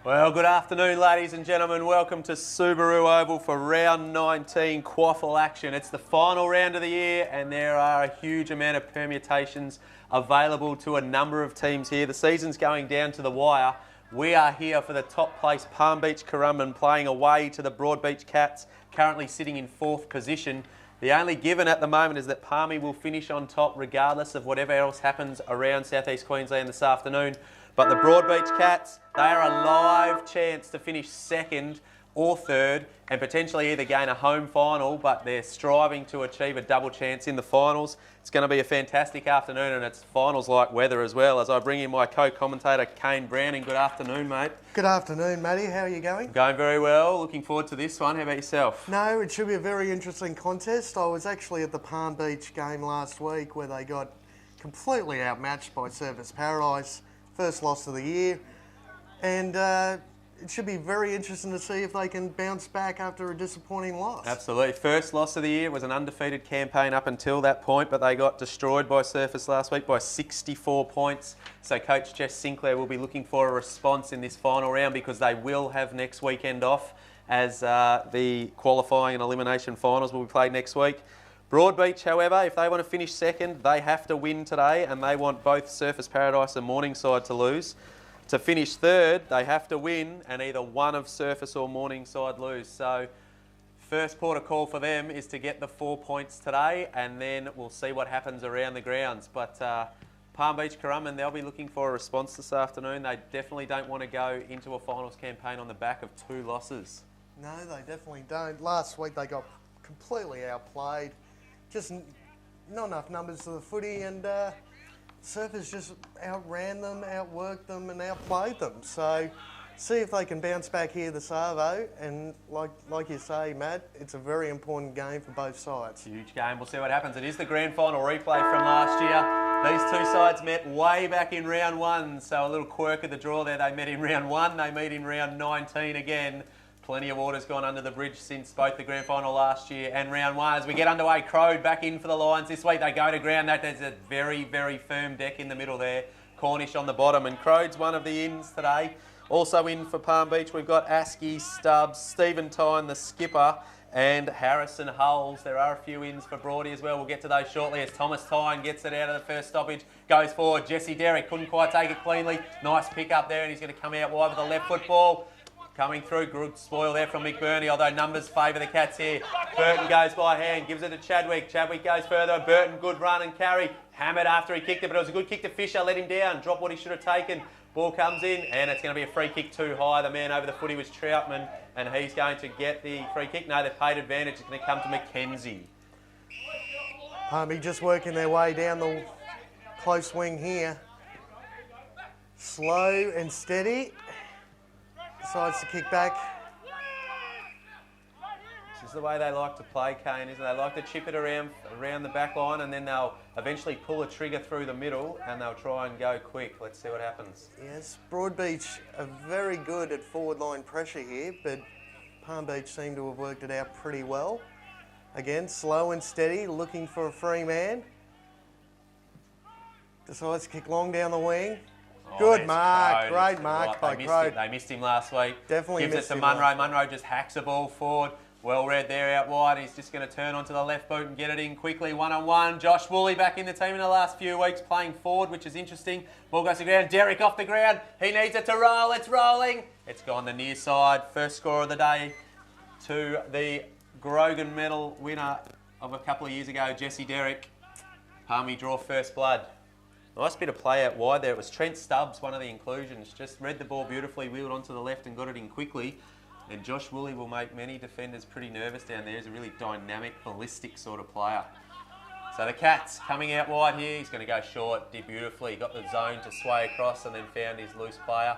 Well, good afternoon, ladies and gentlemen. Welcome to Subaru Oval for round 19 quaffle action. It's the final round of the year and there are a huge amount of permutations available to a number of teams here. The season's going down to the wire. We are here for the top place Palm Beach Curumbin playing away to the Broadbeach Cats, currently sitting in 4th position. The only given at the moment is that Palmy will finish on top regardless of whatever else happens around South East Queensland this afternoon. But the Broadbeach Cats, they are a live chance to finish 2nd or 3rd and potentially either gain a home final, but they're striving to achieve a double chance in the finals. It's going to be a fantastic afternoon and it's finals-like weather as well. As I bring in my co-commentator, Kane Browning. Good afternoon, mate. Good afternoon, Matty. How are you going? Going very well. Looking forward to this one. How about yourself? No, it should be a very interesting contest. I was actually at the Palm Beach game last week where they got completely outmatched by Surfers Paradise. First loss of the year, and it should be very interesting to see if they can bounce back after a disappointing loss. Absolutely. First loss of the year. It was an undefeated campaign up until that point, but they got destroyed by Surfers last week by 64 points. So Coach Jess Sinclair will be looking for a response in this final round because they will have next weekend off as the qualifying and elimination finals will be played next week. Broadbeach, however, if they want to finish 2nd, they have to win today and they want both Surfers Paradise and Morningside to lose. To finish 3rd, they have to win and either one of Surfers or Morningside lose. So first port of call for them is to get the 4 points today and then we'll see what happens around the grounds. But Palm Beach Curumbin, they'll be looking for a response this afternoon. They definitely don't want to go into a finals campaign on the back of 2 losses. No, they definitely don't. Last week they got completely outplayed. Just not enough numbers to the footy and Surfers just outran them, outworked them and outplayed them. So see if they can bounce back here this Arvo and like you say, Matt, it's a very important game for both sides. Huge game. We'll see what happens. It is the grand final replay from last year. These two sides met way back in round 1, so a little quirk of the draw there. They met in round 1, they meet in round 19 again. Plenty of water's gone under the bridge since both the grand final last year and round 1. As we get underway, Crode back in for the Lions this week. They go to ground. There's a very, very firm deck in the middle there. Cornish on the bottom. And Crode's one of the ins today. Also in for Palm Beach, we've got Askey, Stubbs, Stephen Tyne, the skipper, and Harrison Hulls. There are a few ins for Broady as well. We'll get to those shortly as Thomas Tyne gets it out of the first stoppage. Goes forward. Jesse Derrick couldn't quite take it cleanly. Nice pick up there and he's going to come out wide with a left foot ball. Coming through, good spoil there from McBurney, although numbers favour the Cats here. Burton goes by hand, gives it to Chadwick. Chadwick goes further. Burton, good run and carry. Hammered after he kicked it, but it was a good kick to Fisher. Let him down. Drop what he should have taken. Ball comes in, and it's going to be a free kick too high. The man over the footy was Troutman, and he's going to get the free kick. No, they've paid advantage. It's going to come to McKenzie. Palmy just working their way down the close wing here. Slow and steady. Decides to kick back. This is the way they like to play, Kane, isn't it? They like to chip it around the back line and then they'll eventually pull a trigger through the middle and they'll try and go quick. Let's see what happens. Yes, Broadbeach are very good at forward line pressure here, but Palm Beach seem to have worked it out pretty well. Again, slow and steady, looking for a free man. Decides to kick long down the wing. Oh, good mark, Crode. Great mark by Crode. They missed him last week. Definitely gives missed it to him Munro. last Munro just hacks a ball forward. Well read there out wide. He's just going to turn onto the left boot and get it in quickly. 1-on-1. Josh Woolley back in the team in the last few weeks playing forward, which is interesting. Ball goes to the ground. Derrick off the ground. He needs it to roll. It's rolling. It's gone the near side. First score of the day to the Grogan medal winner of a couple of years ago, Jesse Derrick. Palmy draw first blood. Nice bit of play out wide there. It was Trent Stubbs, one of the inclusions. Just read the ball beautifully, wheeled onto the left and got it in quickly. And Josh Woolley will make many defenders pretty nervous down there. He's a really dynamic, ballistic sort of player. So the Cats coming out wide here. He's going to go short, did beautifully. Got the zone to sway across and then found his loose player.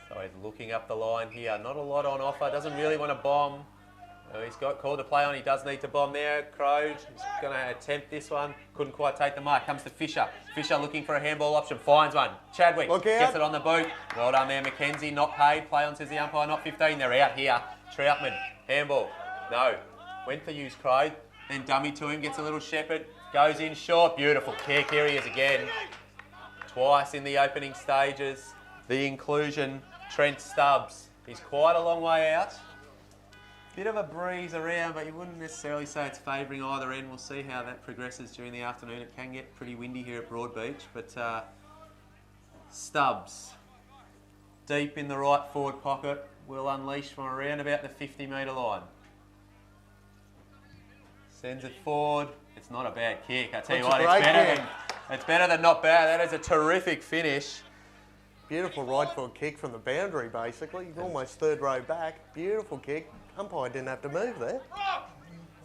So he's looking up the line here. Not a lot on offer. Doesn't really want to bomb. He's got called to play on. He does need to bomb there. Crode is going to attempt this one. Couldn't quite take the mark. Comes to Fisher. Fisher looking for a handball option. Finds one. Chadwick gets it on the boot. Well done there, McKenzie. Not paid. Play on, says the umpire. Not 15. They're out here. Troutman. Handball. No. Went for use Crode. Then dummy to him. Gets a little shepherd. Goes in short. Beautiful kick. Here he is again. Twice in the opening stages. the inclusion, Trent Stubbs. He's quite a long way out. Bit of a breeze around, but you wouldn't necessarily say it's favouring either end. We'll see how that progresses during the afternoon. It can get pretty windy here at Broadbeach, but Stubbs, deep in the right forward pocket, will unleash from around about the 50-metre line. Sends it forward. It's not a bad kick. I tell you what, it's better than not bad. That is a terrific finish. Beautiful right foot kick from the boundary, basically. Almost third row back. Beautiful kick. Umpire didn't have to move there.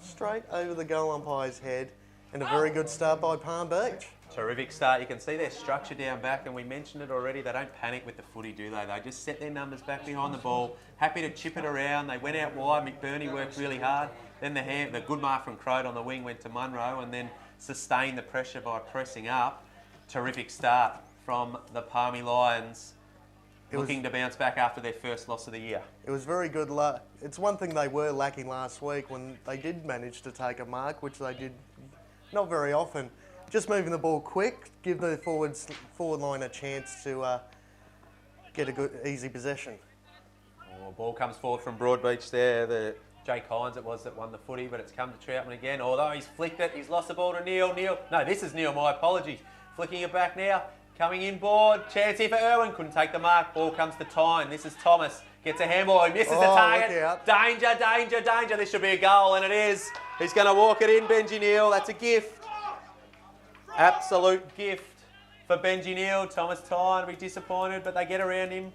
Straight over the goal umpire's head. And a very good start by Palm Beach. Terrific start. You can see their structure down back, and we mentioned it already. They don't panic with the footy, do they? They just set their numbers back behind the ball. Happy to chip it around. They went out wide. McBurney worked really hard. Then the good mark from Crode on the wing went to Munro, and then sustained the pressure by pressing up. Terrific start from the Palmy Lions, looking to bounce back after their first loss of the year. It was very good luck. It's one thing they were lacking last week when they did manage to take a mark, which they did not very often. Just moving the ball quick, give the forward line a chance to get a good, easy possession. Oh, ball comes forward from Broadbeach there. Jake Hines it was that won the footy, but it's come to Troutman again. Although he's flicked it, he's lost the ball to Neil. No, this is Neil, my apologies. Flicking it back now. Coming in board, chance here for Irwin, couldn't take the mark, ball comes to Tyne. This is Thomas, gets a handball, he misses the target. Danger, danger, danger, this should be a goal, and it is. He's going to walk it in, Benji Neal, that's a gift. Absolute gift for Benji Neal. Thomas Tyne will be disappointed, but they get around him.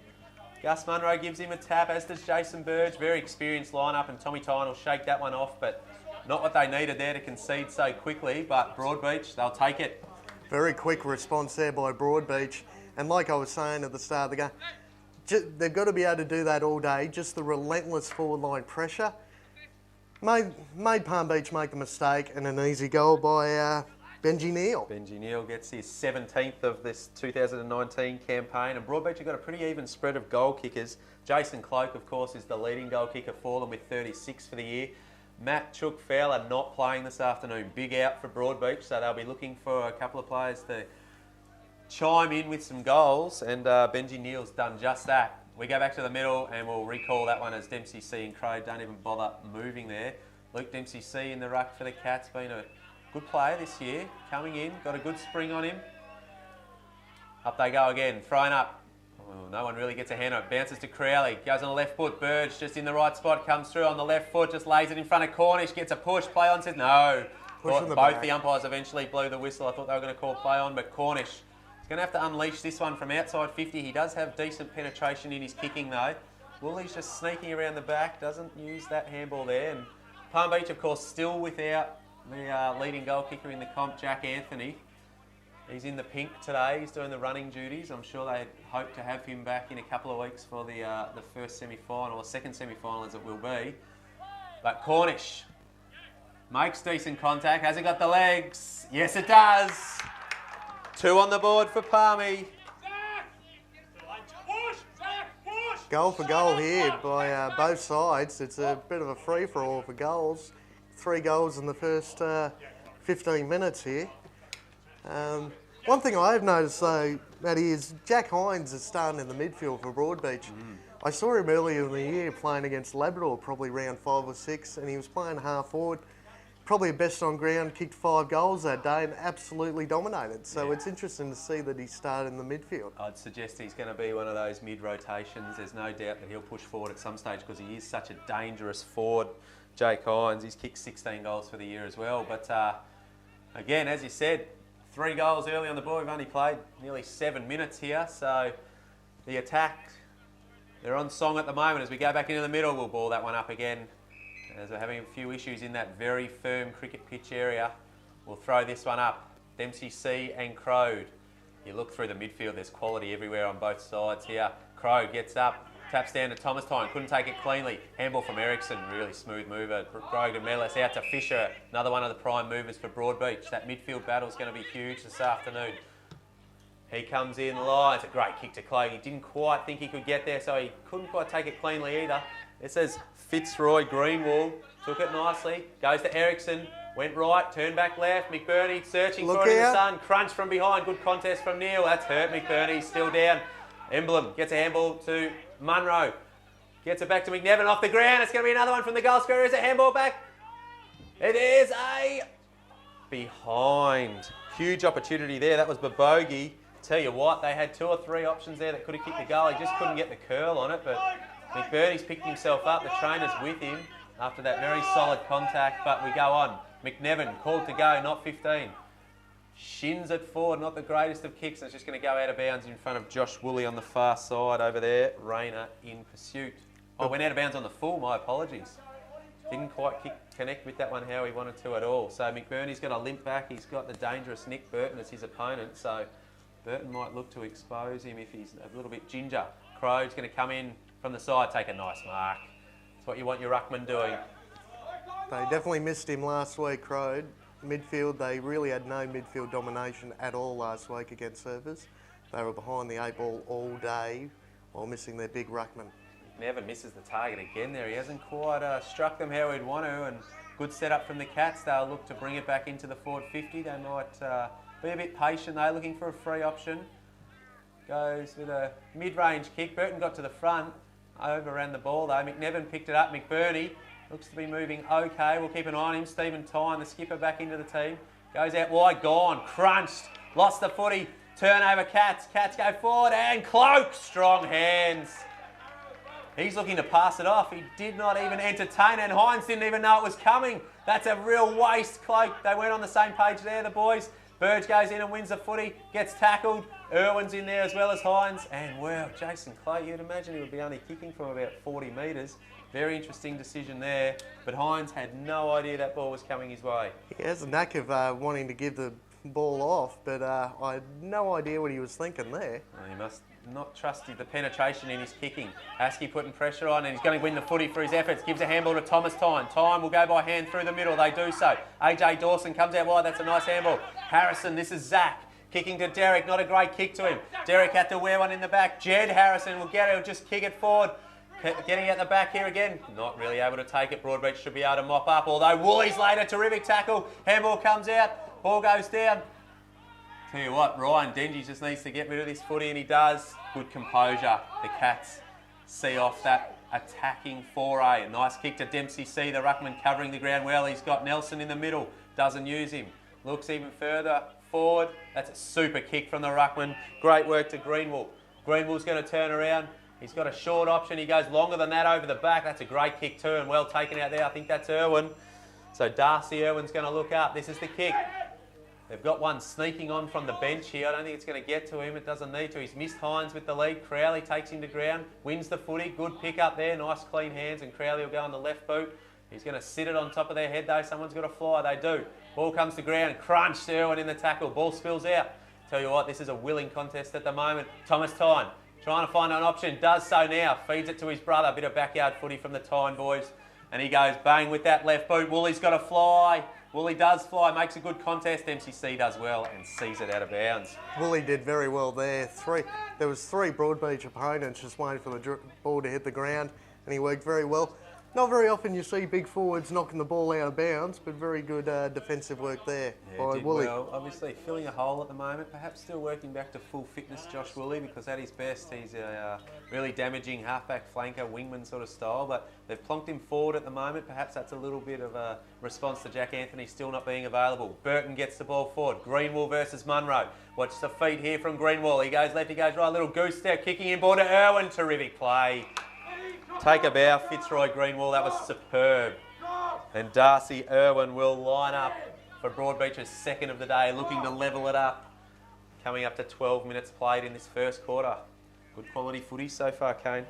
Gus Munro gives him a tap, as does Jason Burge. Very experienced lineup, and Tommy Tyne will shake that one off, but not what they needed there to concede so quickly, but Broadbeach, they'll take it. Very quick response there by Broadbeach. And like I was saying at the start of the game, they've got to be able to do that all day, just the relentless forward line pressure. Made Palm Beach make the mistake, and an easy goal by Benji Neal. Benji Neal gets his 17th of this 2019 campaign, and Broadbeach have got a pretty even spread of goal kickers. Jason Cloke, of course, is the leading goal kicker for them with 36 for the year. Matt Chook Fowler not playing this afternoon. Big out for Broadbeach, so they'll be looking for a couple of players to chime in with some goals, and Benji Neal's done just that. We go back to the middle, and we'll recall that one as Dempsey C and Crow don't even bother moving there. Luke Dempsey C in the ruck for the Cats, been a good player this year. Coming in, got a good spring on him. Up they go again, thrown up. Oh, no one really gets a hand on it. Bounces to Crowley. Goes on the left foot. Burge just in the right spot. Comes through on the left foot. Just lays it in front of Cornish. Gets a push. Play on says no. Both the umpires eventually blew the whistle. I thought they were going to call play on, but Cornish is going to have to unleash this one from outside 50. He does have decent penetration in his kicking though. Wooley's just sneaking around the back. Doesn't use that handball there. And Palm Beach, of course, still without the leading goal kicker in the comp, Jack Anthony. He's in the pink today. He's doing the running duties. I'm sure they hope to have him back in a couple of weeks for the first semi-final, or second semi-final as it will be. But Cornish makes decent contact. Has it got the legs? Yes, it does. 2 on the board for Palmy. Goal for goal here by both sides. It's a bit of a free-for-all for goals. 3 goals in the first 15 minutes here. One thing I have noticed though, Matty, is Jack Hines is starting in the midfield for Broadbeach. I saw him earlier in the year playing against Labrador, probably round 5 or 6, and he was playing half forward. Probably best on ground, kicked 5 goals that day and absolutely dominated. So it's interesting to see that he started in the midfield. I'd suggest he's going to be one of those mid-rotations. There's no doubt that he'll push forward at some stage because he is such a dangerous forward, Jake Hines. He's kicked 16 goals for the year as well. But again, as you said, 3 goals early on the board. We've only played nearly 7 minutes here. So the attack, they're on song at the moment. As we go back into the middle, we'll ball that one up again. As we're having a few issues in that very firm cricket pitch area, we'll throw this one up. Dempsey C and Crode. You look through the midfield, there's quality everywhere on both sides here. Crode gets up, taps down to Thomas Tyne, couldn't take it cleanly. Handball from Ericsson, really smooth mover. Grogan Mellis out to Fisher, another one of the prime movers for Broadbeach. That midfield battle's going to be huge this afternoon. He comes in line, it's a great kick to Clay. He didn't quite think he could get there, so he couldn't quite take it cleanly either. It says Fitzroy Greenwall, took it nicely, goes to Ericsson, went right, turned back left, McBurney searching for it in the sun, crunch from behind, good contest from Neil, that's hurt McBurney, still down. Emblem gets a handball to Munro. Gets it back to McNevin off the ground. It's going to be another one from the goal scorer. Is a handball back? It is a behind. Huge opportunity there. That was Babogi. Tell you what, they had 2 or 3 options there that could have kicked the goal. He just couldn't get the curl on it, but McBurney's picked himself up. The trainer's with him after that very solid contact, but we go on. McNevin called to go, not 15. Shins it forward, not the greatest of kicks. And it's just going to go out of bounds in front of Josh Woolley on the far side over there. Rayner in pursuit. Oh, went out of bounds on the full, my apologies. Didn't quite connect with that one how he wanted to at all. So McBurney's got a limp back. He's got the dangerous Nick Burton as his opponent. So Burton might look to expose him if he's a little bit ginger. Crowe's going to come in from the side, take a nice mark. That's what you want your ruckman doing. They definitely missed him last week, Crowe. Midfield, they really had no midfield domination at all last week against Surfers. They were behind the 8 ball all day while missing their big ruckman. Never misses the target again there. He hasn't quite struck them how he'd want to, and good setup from the Cats. They'll look to bring it back into the forward 50. They might be a bit patient though, looking for a free option. Goes with a mid-range kick. Burton got to the front, overran the ball though. McNevin picked it up. McBurney looks to be moving okay. We'll keep an eye on him. Stephen Tyne, the skipper, back into the team. Goes out wide, gone, crunched, lost the footy. Turnover, Cats. Cats go forward and Cloak, strong hands. He's looking to pass it off. He did not even entertain, and Hines didn't even know it was coming. That's a real waste, Cloak. They weren't on the same page there, the boys. Burge goes in and wins the footy, gets tackled. Irwin's in there as well as Hines. And, wow, Jason Cloak, you'd imagine he would be only kicking from about 40 metres. Very interesting decision there. But Hines had no idea that ball was coming his way. He has a knack of wanting to give the ball off, but I had no idea what he was thinking there. Well, he must not trust the penetration in his kicking. Askey putting pressure on, and he's going to win the footy for his efforts. Gives a handball to Thomas Tyne. Tyne will go by hand through the middle. They do so. AJ Dawson comes out wide. That's a nice handball. Harrison, this is Zach. Kicking to Derek. Not a great kick to him. Derek had to wear one in the back. Jed Harrison will get it. He'll just kick it forward. Getting out the back here again. Not really able to take it. Broadbeach should be able to mop up. Although Wooley's later. Terrific tackle. Handball comes out. Ball goes down. Tell you what, Ryan Dengy just needs to get rid of this footy, and he does. Good composure. The Cats see off that attacking foray. A nice kick to Dempsey C. The ruckman covering the ground well. He's got Nelson in the middle. Doesn't use him. Looks even further forward. That's a super kick from the ruckman. Great work to Greenwell. Greenwell's going to turn around. He's got a short option. He goes longer than that over the back. That's a great kick too, and well taken out there. I think that's Irwin. So Darcy Irwin's going to look up. This is the kick. They've got one sneaking on from the bench here. I don't think it's going to get to him. It doesn't need to. He's missed Hines with the lead. Crowley takes him to ground, wins the footy. Good pick up there. Nice clean hands, and Crowley will go on the left boot. He's going to sit it on top of their head though. Someone's got to fly. They do. Ball comes to ground. Crunched. Irwin in the tackle. Ball spills out. Tell you what, this is a willing contest at the moment. Thomas Tyne trying to find an option. Does so now. Feeds it to his brother. A bit of backyard footy from the Tyne boys. And he goes bang with that left boot. Wooley's got to fly. Woolley does fly, makes a good contest. MCC does well and sees it out of bounds. Woolley did very well there. There was 3 Broadbeach opponents just waiting for the ball to hit the ground, and he worked very well. Not very often you see big forwards knocking the ball out of bounds, but very good defensive work there by Woolley. Well, obviously filling a hole at the moment, perhaps still working back to full fitness, Josh Woolley, because at his best he's a really damaging halfback flanker, wingman sort of style, but they've plonked him forward at the moment. Perhaps that's a little bit of a response to Jack Anthony still not being available. Burton gets the ball forward. Greenwell versus Munro. Watch the feet here from Greenwell. He goes left, he goes right, little goose step, kicking in ball to Irwin. Terrific play. Take a bow, Fitzroy Greenwell, that was superb. And Darcy Irwin will line up for Broadbeach's second of the day, looking to level it up. Coming up to 12 minutes played in this first quarter. Good quality footy so far, Kane.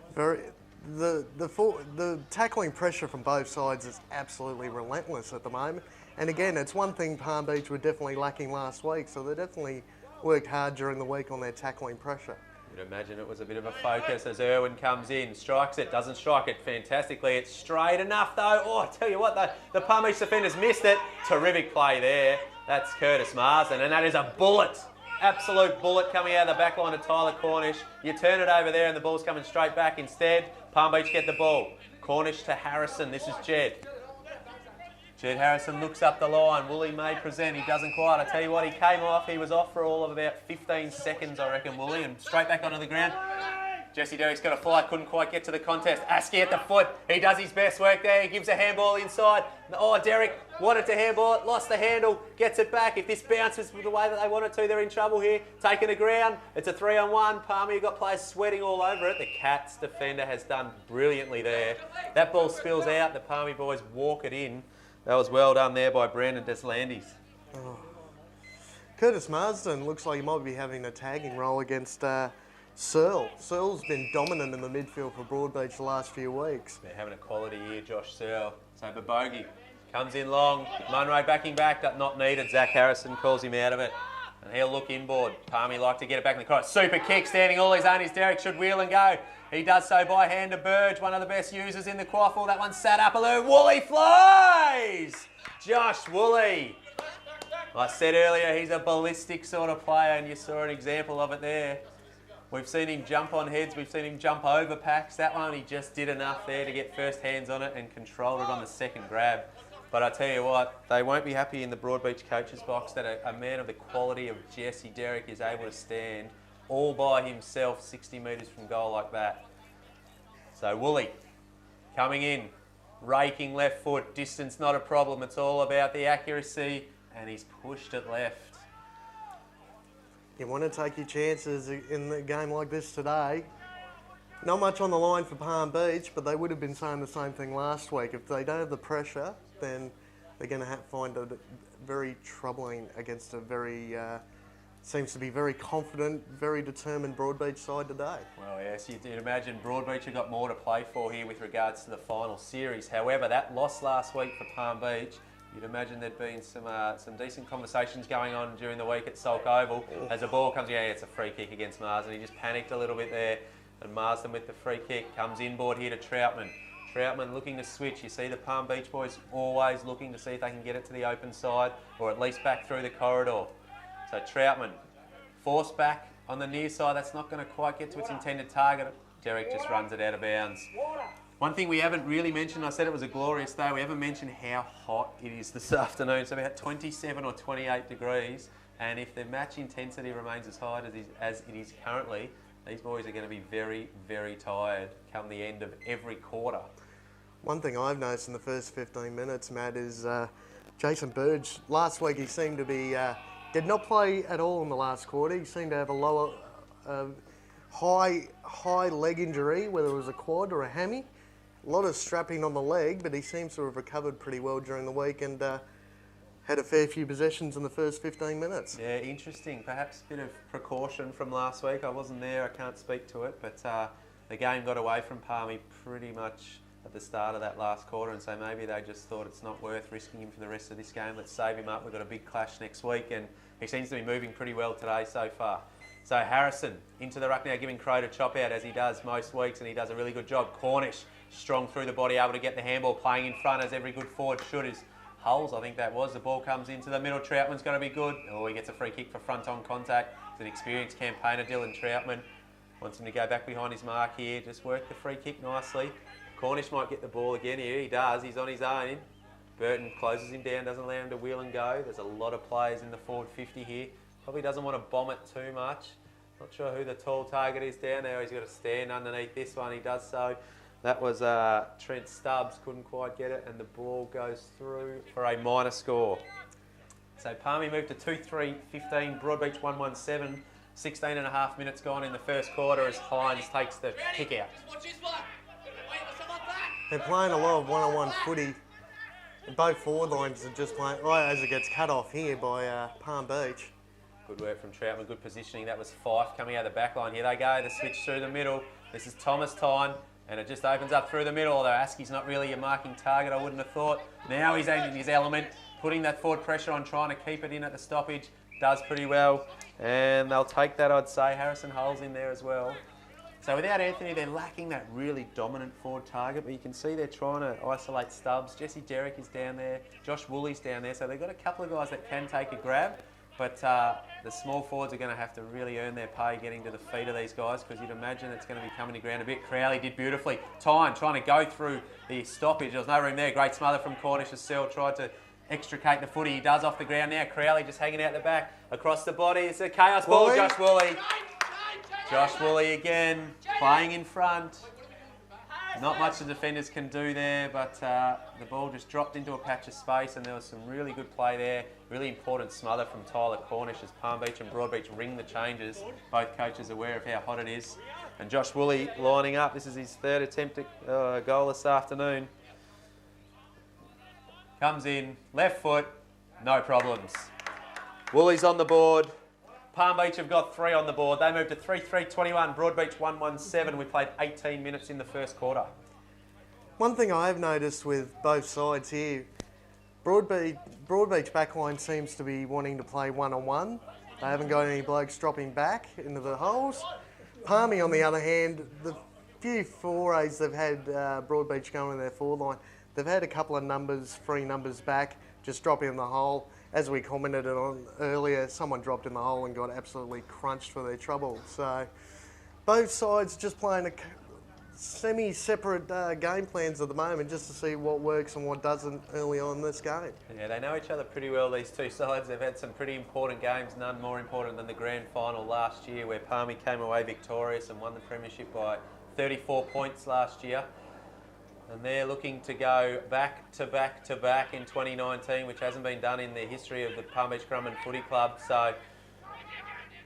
The tackling pressure from both sides is absolutely relentless at the moment. And again, it's one thing Palm Beach were definitely lacking last week, so they definitely worked hard during the week on their tackling pressure. You'd imagine it was a bit of a focus as Irwin comes in, strikes it, doesn't strike it fantastically. It's straight enough though. Oh, I tell you what, the Palm Beach defenders missed it. Terrific play there. That's Curtis Marsden, and that is a bullet. Absolute bullet coming out of the back line of Tyler Cornish. You turn it over there and the ball's coming straight back instead. Palm Beach get the ball. Cornish to Harrison. This is Jed. Jed Harrison looks up the line. Woolley may present. He doesn't quite. I tell you what, he came off. He was off for all of about 15 seconds, I reckon, Woolley, and straight back onto the ground. Jesse Derrick's got a fly, couldn't quite get to the contest. Askey at the foot. He does his best work there. He gives a handball inside. Oh, Derrick wanted to handball it, lost the handle, gets it back. If this bounces the way that they want it to, they're in trouble here. Taking the ground. It's a 3-on-1. Palmer, you've got players sweating all over it. The Cats defender has done brilliantly there. That ball spills out. The Palmy boys walk it in. That was well done there by Brandon Deslandis. Oh. Curtis Marsden looks like he might be having a tagging role against Searle. Searle's been dominant in the midfield for Broadbeach the last few weeks. They're having a quality year, Josh Searle. So Bogey comes in long. Munro backing back, but not needed. Zach Harrison calls him out of it. And he'll look inboard. Palmy like to get it back in the cross. Super kick, standing all his own. His Derrick should wheel and go. He does so by hand to Burge, one of the best users in the quaffle. That one sat up a little. Woolley flies! Josh Woolley. I said earlier, he's a ballistic sort of player, and you saw an example of it there. We've seen him jump on heads, we've seen him jump over packs. That one, he just did enough there to get first hands on it and controlled it on the second grab. But I tell you what, they won't be happy in the Broadbeach coaches box that a man of the quality of Jesse Derrick is able to stand all by himself 60 metres from goal like that. So Woolley coming in, raking left foot, distance not a problem. It's all about the accuracy, and he's pushed it left. You want to take your chances in a game like this today. Not much on the line for Palm Beach, but they would have been saying the same thing last week. If they don't have the pressure, then they're going to find it very troubling against a very, seems to be very confident, very determined Broadbeach side today. Well, yes, you'd imagine Broadbeach have got more to play for here with regards to the final series. However, that loss last week for Palm Beach, you'd imagine there'd been some decent conversations going on during the week at Sulk Oval. As the ball comes in, it's a free kick against Marsden. He just panicked a little bit there, and Marsden with the free kick comes inboard here to Troutman. Troutman looking to switch. You see the Palm Beach boys always looking to see if they can get it to the open side or at least back through the corridor. So Troutman forced back on the near side. That's not going to quite get to its intended target. Derrick just runs it out of bounds. One thing we haven't really mentioned, I said it was a glorious day, we haven't mentioned how hot it is this afternoon. It's about 27 or 28 degrees, and if the match intensity remains as high as it is currently, these boys are going to be very, very tired come the end of every quarter. One thing I've noticed in the first 15 minutes, Matt, is Jason Burge. Last week he seemed to be, did not play at all in the last quarter. He seemed to have a lower, high leg injury, whether it was a quad or a hammy. A lot of strapping on the leg, but he seems to have recovered pretty well during the week and had a fair few possessions in the first 15 minutes. Yeah, interesting. Perhaps a bit of precaution from last week. I wasn't there, I can't speak to it, but the game got away from Palmy pretty much at the start of that last quarter, and so maybe they just thought it's not worth risking him for the rest of this game. Let's save him up. We've got a big clash next week, and he seems to be moving pretty well today so far. So Harrison into the ruck now, giving Crow to chop out as he does most weeks, and he does a really good job. Cornish strong through the body, able to get the handball, playing in front as every good forward should. Is Hulls, I think that was. The ball comes into the middle. Troutman's going to be good. Oh, he gets a free kick for front-on contact. It's an experienced campaigner, Dylan Troutman. Wants him to go back behind his mark here. Just work the free kick nicely. Cornish might get the ball again here. He does. He's on his own. Burton closes him down, doesn't allow him to wheel and go. There's a lot of players in the forward 50 here. Probably doesn't want to bomb it too much. Not sure who the tall target is down there. He's got to stand underneath this one. He does so. That was Trent Stubbs, couldn't quite get it, and the ball goes through for a minor score. So Palmy moved to 2-3-15, Broadbeach 1-1-7, 16 and a half minutes gone in the first quarter as Hines takes the kick out. They're playing a lot of one-on-one footy. Both forward lines are just playing, as it gets cut off here by Palm Beach. Good work from Troutman, good positioning. That was Fife coming out of the back line. Here they go, the switch through the middle. This is Thomas time. And it just opens up through the middle, although Askey's not really a marking target, I wouldn't have thought. Now he's in his element, putting that forward pressure on, trying to keep it in at the stoppage. Does pretty well. And they'll take that, I'd say. Harrison Hull's in there as well. So without Anthony, they're lacking that really dominant forward target, but you can see they're trying to isolate Stubbs. Jesse Derrick is down there. Josh Woolley's down there. So they've got a couple of guys that can take a grab. But the small forwards are going to have to really earn their pay getting to the feet of these guys, because you'd imagine it's going to be coming to ground a bit. Crowley did beautifully. Tyne trying to go through the stoppage. There was no room there. Great smother from Cornish as Searle tried to extricate the footy. He does off the ground now. Crowley just hanging out the back. Across the body. It's a chaos ball. Woolley. Josh Woolley. Josh Woolley again, playing in front. Not much the defenders can do there, but the ball just dropped into a patch of space, and there was some really good play there. Really important smother from Tyler Cornish as Palm Beach and Broadbeach ring the changes. Both coaches aware of how hot it is. And Josh Woolley lining up. This is his third attempt at goal this afternoon. Comes in, left foot, no problems. Woolley's on the board. Palm Beach have got 3 on the board. They moved to 3-3-21. Broadbeach 1-1-7. We played 18 minutes in the first quarter. One thing I have noticed with both sides here, Broadbeach backline seems to be wanting to play one-on-one. They haven't got any blokes dropping back into the holes. Palmy, on the other hand, the few forays they've had Broadbeach going in their forward line, they've had a couple of numbers, free numbers back, just drop in the hole. As we commented on earlier, someone dropped in the hole and got absolutely crunched for their trouble. So both sides just playing a semi-separate game plans at the moment, just to see what works and what doesn't early on in this game. Yeah, they know each other pretty well, these two sides. They've had some pretty important games, none more important than the grand final last year, where Palmy came away victorious and won the premiership by 34 points last year. And they're looking to go back to back to back in 2019, which hasn't been done in the history of the Palm Beach Curumbin Footy Club. So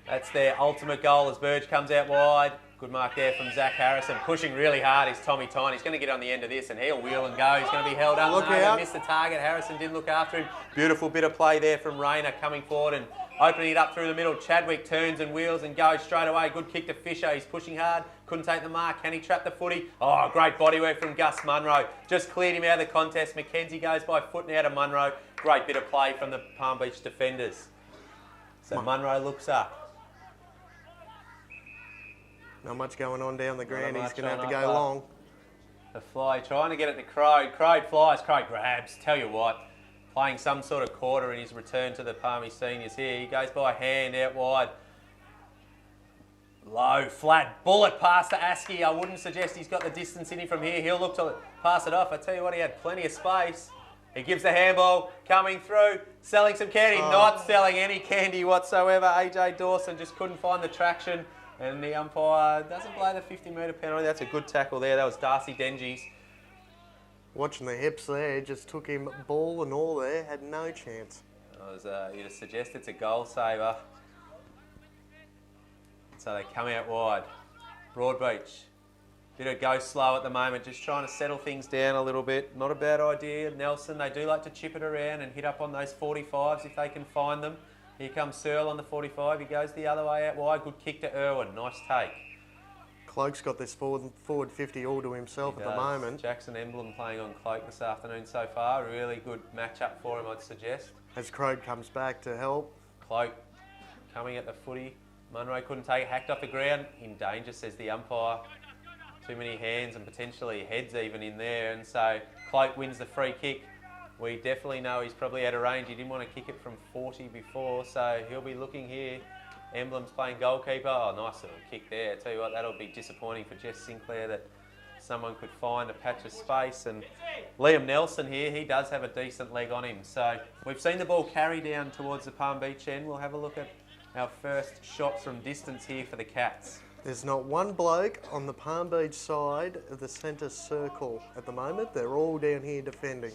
that's their ultimate goal as Burge comes out wide. Good mark there from Zach Harrison. Pushing really hard is Tommy Tyne. He's going to get on the end of this and he'll wheel and go. He's going to be held up. Look out. Missed the target. Harrison didn't look after him. Beautiful bit of play there from Rayner coming forward and opening it up through the middle. Chadwick turns and wheels and goes straight away. Good kick to Fisher. He's pushing hard. Couldn't take the mark. Can he trap the footy? Oh, great body work from Gus Munro. Just cleared him out of the contest. McKenzie goes by foot now to Munro. Great bit of play from the Palm Beach defenders. So Munro looks up. Not much going on down the ground. He's going to have to go long. The fly trying to get it to Crode. Crode flies. Crode grabs. Tell you what, playing some sort of quarter in his return to the Palmy seniors here. He goes by hand out wide. Low, flat, bullet pass to Askey. I wouldn't suggest he's got the distance in him from here. He'll look to pass it off. I tell you what, he had plenty of space. He gives the handball, coming through, selling some candy. Not selling any candy whatsoever. AJ Dawson just couldn't find the traction. And the umpire doesn't blow the 50-metre penalty. That's a good tackle there. That was Darcy Dengies. Watching the hips there, just took him ball and all there, had no chance. You'd suggest it's a goal saver. So they come out wide. Broadbeach, bit of go slow at the moment, just trying to settle things down a little bit. Not a bad idea. Nelson, they do like to chip it around and hit up on those 45s if they can find them. Here comes Searle on the 45. He goes the other way out wide. Good kick to Irwin. Nice take. Cloak's got this forward 50 all to himself at the moment. Jackson Emblem playing on Cloak this afternoon so far. Really good match-up for him, I'd suggest. As Crode comes back to help. Cloak coming at the footy. Munro couldn't take it. Hacked off the ground. In danger, says the umpire. Too many hands and potentially heads even in there. And so Cloak wins the free kick. We definitely know he's probably out of range. He didn't want to kick it from 40 before, so he'll be looking here. Emblem's playing goalkeeper. Oh, nice little kick there. I tell you what, that'll be disappointing for Jess Sinclair that someone could find a patch of space. And Liam Nelson here, he does have a decent leg on him. So we've seen the ball carry down towards the Palm Beach end. We'll have a look at our first shot from distance here for the Cats. There's not one bloke on the Palm Beach side of the centre circle at the moment. They're all down here defending.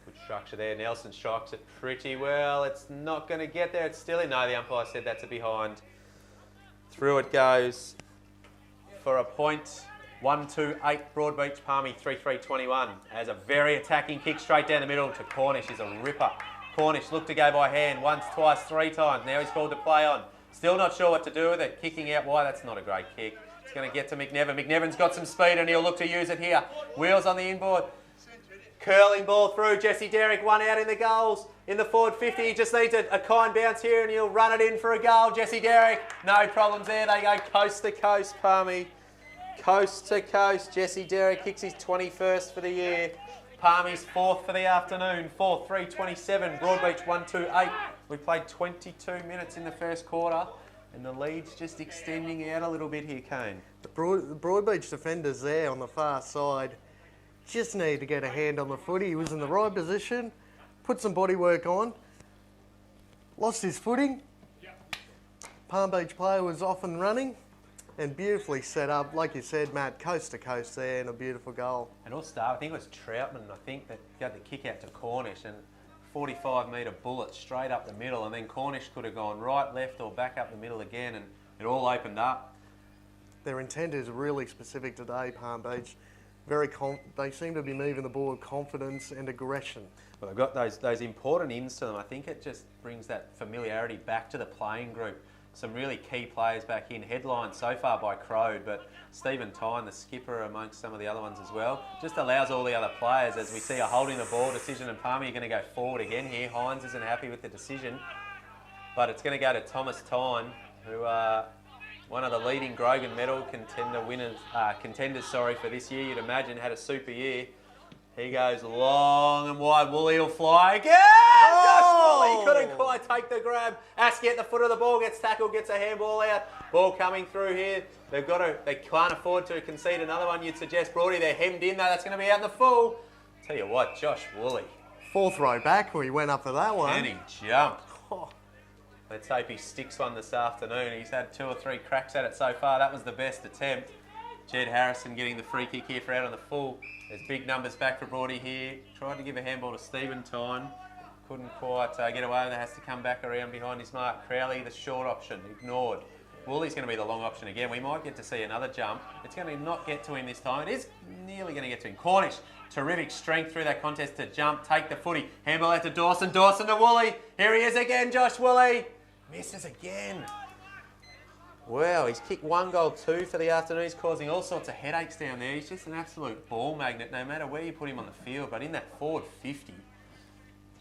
Good structure there. Nelson strikes it pretty well. It's not going to get there. It's still in. No, the umpire said that's a behind. Through it goes for a point. 1-2-8 Broadbeach, Palmy 3-3-21. As a very attacking kick straight down the middle to Cornish is a ripper. Cornish looked to go by hand once, twice, 3 times. Now he's called to play on. Still not sure what to do with it. Kicking out wide. That's not a great kick. It's going to get to McNevin. McNevin's got some speed and he'll look to use it here. Wheels on the inboard. Curling ball through. Jesse Derrick, one out in the goals. In the forward 50, he just needs a kind bounce here and he'll run it in for a goal. Jesse Derrick, no problems there. They go coast to coast, Palmy. Coast to coast. Jesse Derrick kicks his 21st for the year. Palmy's 4th for the afternoon. 4-3-27. Broadbeach 1-2-8. We played 22 minutes in the first quarter, and the lead's just extending out a little bit here, Kane. The Broadbeach defenders there on the far side just need to get a hand on the footy. He was in the right position, put some body work on, lost his footing. Palm Beach player was off and running and beautifully set up, like you said, Matt, coast to coast there, and a beautiful goal. And also, I think it was Troutman, that got the kick out to Cornish, and 45-metre bullet straight up the middle, and then Cornish could have gone right, left, or back up the middle again, and it all opened up. Their intent is really specific today, Palm Beach. They seem to be moving the ball with confidence and aggression. Well, they've got those important ins to them. I think it just brings that familiarity back to the playing group. Some really key players back in. Headlined so far by Crode, but Stephen Tyne, the skipper, amongst some of the other ones as well, just allows all the other players, as we see a holding the ball decision, and Palmy are going to go forward again here. Hines isn't happy with the decision, but it's going to go to Thomas Tyne, who one of the leading Grogan medal contenders for this year. You'd imagine had a super year. He goes long and wide. Woolley will fly again. Oh! Josh Woolley couldn't quite take the grab. Askey at the foot of the ball, gets tackled, gets a handball out. Ball coming through here. They can't afford to concede another one. You'd suggest Broady. They're hemmed in though. That's going to be out in the full. Tell you what, Josh Woolley. Fourth row back where he went up for that one. And he jumped. Let's hope he sticks one this afternoon. He's had 2 or 3 cracks at it so far. That was the best attempt. Jed Harrison getting the free kick here for out on the full. There's big numbers back for Broady here. Tried to give a handball to Stephen Tyne. Couldn't quite get away with it. Has to come back around behind his mark. Crowley, the short option, ignored. Woolley's going to be the long option again. We might get to see another jump. It's going to not get to him this time. It is nearly going to get to him. Cornish, terrific strength through that contest to jump, take the footy. Handball out to Dawson. Dawson to Woolley. Here he is again, Josh Woolley. Misses again. Wow, he's kicked 1 goal, 2 for the afternoon. He's causing all sorts of headaches down there. He's just an absolute ball magnet, no matter where you put him on the field. But in that forward 50,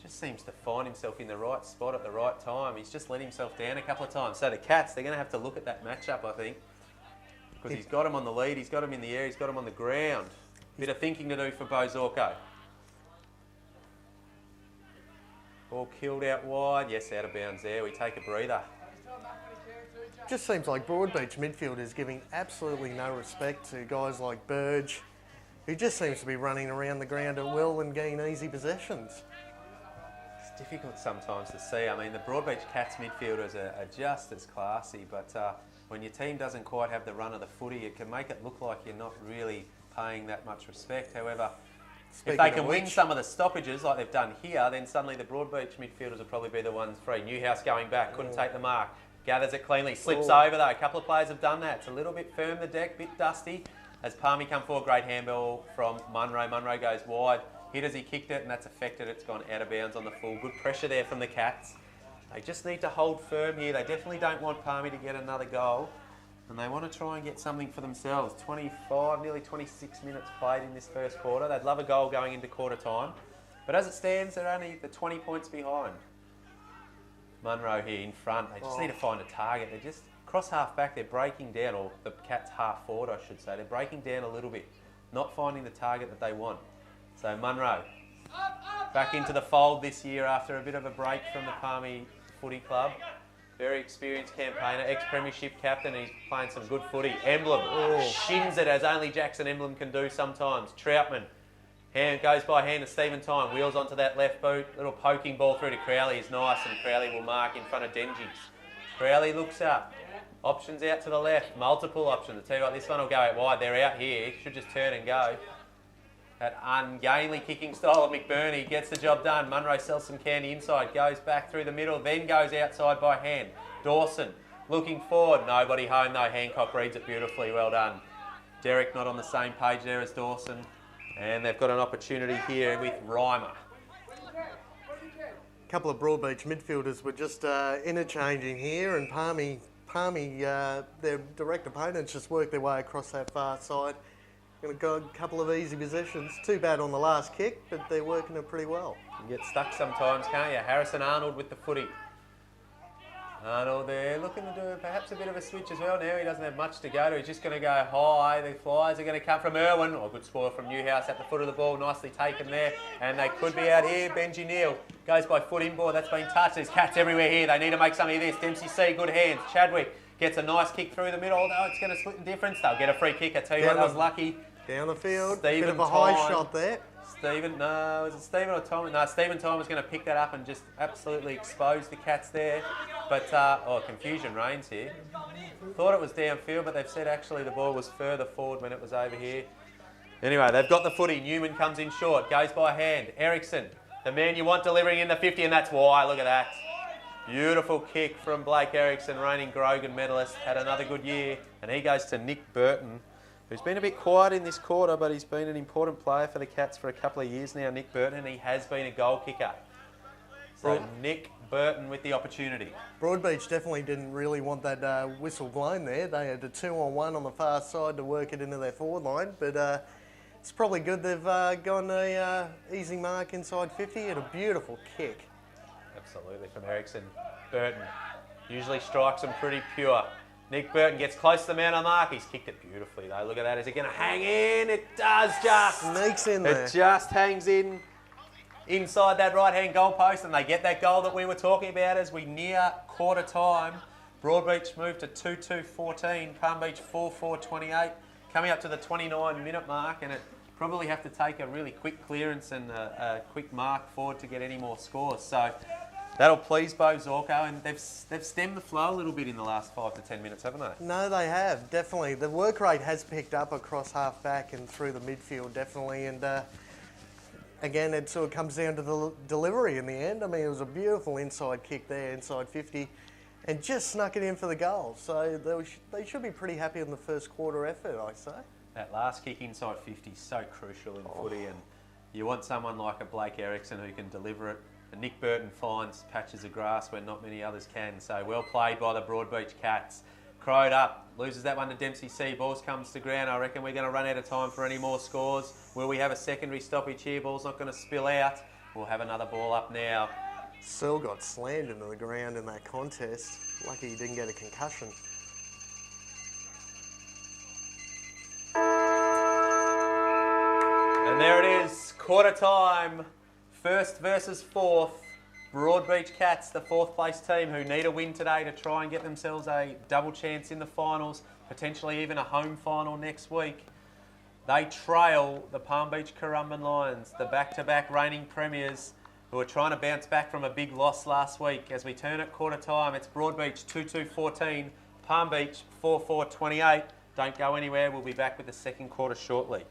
just seems to find himself in the right spot at the right time. He's just let himself down a couple of times. So the Cats, they're going to have to look at that matchup, I think, because he's got him on the lead, he's got him in the air, he's got him on the ground. Bit of thinking to do for Bo Zorko. Ball killed out wide. Yes, out of bounds there. We take a breather. Just seems like Broadbeach midfield is giving absolutely no respect to guys like Burge, who just seems to be running around the ground at will and getting easy possessions. It's difficult sometimes to see. I mean, the Broadbeach Cats midfielders are just as classy, but when your team doesn't quite have the run of the footy, it can make it look like you're not really paying that much respect. However, if they can win some of the stoppages like they've done here, then suddenly the Broadbeach midfielders will probably be the ones free. Newhouse going back, couldn't take the mark. Gathers it cleanly, slips over though. A couple of players have done that. It's a little bit firm, the deck, bit dusty. As Palmy come forward, great handball from Munro. Munro goes wide. Hit as he kicked it, and that's affected it. It's gone out of bounds on the full. Good pressure there from the Cats. They just need to hold firm here. They definitely don't want Palmy to get another goal. And they want to try and get something for themselves. 25, nearly 26 minutes played in this first quarter. They'd love a goal going into quarter time. But as it stands, they're only the 20 points behind. Munro here in front. They just need to find a target. They're just cross half back. They're breaking down, or the Cats half forward, I should say. They're breaking down a little bit, not finding the target that they want. So Munro back into the fold this year after a bit of a break from the Palmy Footy Club. Very experienced campaigner, ex-premiership captain. He's playing some good footy. Emblem shins it as only Jackson Emblem can do sometimes. Troutman. Hand goes by hand to Stephen Tyne, wheels onto that left boot. Little poking ball through to Crowley is nice, and Crowley will mark in front of Dengies. Crowley looks up. Options out to the left, multiple options. I tell you what, this one will go out wide. They're out here. Should just turn and go. That ungainly kicking style of McBurney gets the job done. Munro sells some candy inside, goes back through the middle, then goes outside by hand. Dawson looking forward. Nobody home though. Hancock reads it beautifully. Well done. Derek not on the same page there as Dawson. And they've got an opportunity here with Reimer. A couple of Broadbeach midfielders were just interchanging here, and Palmy, their direct opponents, just worked their way across that far side. Going to go a couple of easy possessions. Too bad on the last kick, but they're working it pretty well. You get stuck sometimes, can't you? Harrison Arnold with the footy. Arnold there looking to do perhaps a bit of a switch as well now. He doesn't have much to go to. He's just going to go high. The flies are going to come from Irwin. Oh, good spoil from Newhouse at the foot of the ball. Nicely taken there. And they could be out here. Benji Neal goes by foot inboard. That's been touched. There's cats everywhere here. They need to make something of this. Dempsey C, good hands. Chadwick gets a nice kick through the middle. No, it's going to split the difference. They'll get a free kick. I tell you what, that was lucky. Down the field. Stephen Bit of a high shot there. Stephen, no, is it Stephen or Tom? No, Stephen Tom was going to pick that up and just absolutely expose the cats there. But, oh, confusion reigns here. Thought it was downfield, but they've said actually the ball was further forward when it was over here. Anyway, they've got the footy. Newman comes in short, goes by hand. Ericsson, the man you want delivering in the 50, and that's why. Look at that. Beautiful kick from Blake Ericsson, reigning Grogan medalist. Had another good year. And he goes to Nick Burton, who's been a bit quiet in this quarter, but he's been an important player for the Cats for a couple of years now, Nick Burton, and he has been a goal kicker. So Nick Burton with the opportunity. Broadbeach definitely didn't really want that whistle blown there. They had a 2-on-1 on the far side to work it into their forward line, but it's probably good they've gone a easy mark inside 50 and a beautiful kick. Absolutely, from Ericsson. Burton usually strikes them pretty pure. Nick Burton gets close to the man on mark. He's kicked it beautifully though. Look at that. Is it going to hang in? It does just. Sneaks in there. It just hangs in inside that right-hand goal post, and they get that goal that we were talking about as we near quarter time. Broadbeach moved to 2-2-14. Palm Beach 4-4-28. Coming up to the 29-minute mark, and it probably have to take a really quick clearance and a quick mark forward to get any more scores. So that'll please Bo Zorko, and they've stemmed the flow a little bit in the last 5 to 10 minutes, haven't they? No, they have, definitely. The work rate has picked up across half-back and through the midfield, definitely. And again, it sort of comes down to the delivery in the end. I mean, it was a beautiful inside kick there, inside 50, and just snuck it in for the goal. So they should be pretty happy in the first quarter effort, I say. That last kick inside 50 is so crucial in footy, and you want someone like a Blake Ericsson who can deliver it. And Nick Burton finds patches of grass where not many others can. So well played by the Broadbeach Cats. Crowed up, loses that one to Dempsey C. Balls comes to ground. I reckon we're going to run out of time for any more scores. Will we have a secondary stoppage here? Ball's not going to spill out. We'll have another ball up now. Searle got slammed into the ground in that contest. Lucky he didn't get a concussion. And there it is, quarter time. First versus fourth. Broadbeach Cats, the fourth place team, who need a win today to try and get themselves a double chance in the finals, potentially even a home final next week. They trail the Palm Beach Curumbin Lions, the back-to-back reigning premiers, who are trying to bounce back from a big loss last week. As we turn at quarter time, it's Broadbeach 2-2-14, Palm Beach 4-4-28. Don't go anywhere, we'll be back with the second quarter shortly.